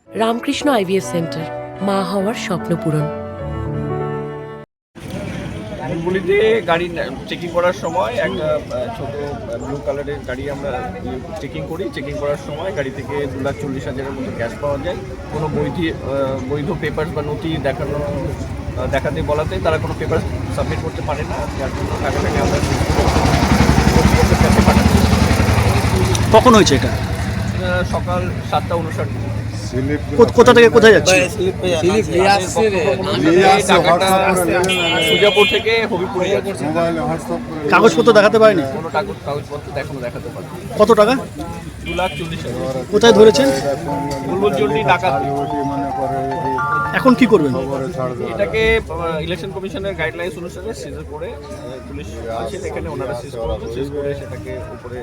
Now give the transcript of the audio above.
Ramakrishna IVF centre, মা হওয়ার স্বপ্ন পূরণ। বুলবুলিতে গাড়ি চেকিং করার সময় একটা ছোট ব্লু কালারের গাড়ি আমরা চেকিং করি। চেকিং করার সময় গাড়ি থেকে 2,40,000-এর মতো ক্যাশ পাওয়া যায়। কোনো বৈধ পেপারস বা নথি দেখাতে বলাতে তারা কোনো পেপার সাবমিট করতে পারে না, যার জন্য টাকাটাকে আমরা পাঠাচ্ছি। কখন হয়েছে এটা? সকাল 7:59। কোথা থেকে কোথায় যাচ্ছে? সুজাপুর থেকে হবিপুরে যাচ্ছে। কাগজপত্র দেখাতে পারেনি? কোনো কাগজপত্র এখনো দেখাতে পারেনি। কত টাকা? 2,40,000। কোথায় ধরেছেন? বুলবুল চন্ডী ডাকাতি। এখন কি করবেন? এটাকে ইলেকশন কমিশনের গাইডলাইন্স অনুসারে সিজ করে পুলিশ আছে এখানে, ওনারা সিজ করে সেটাকে উপরে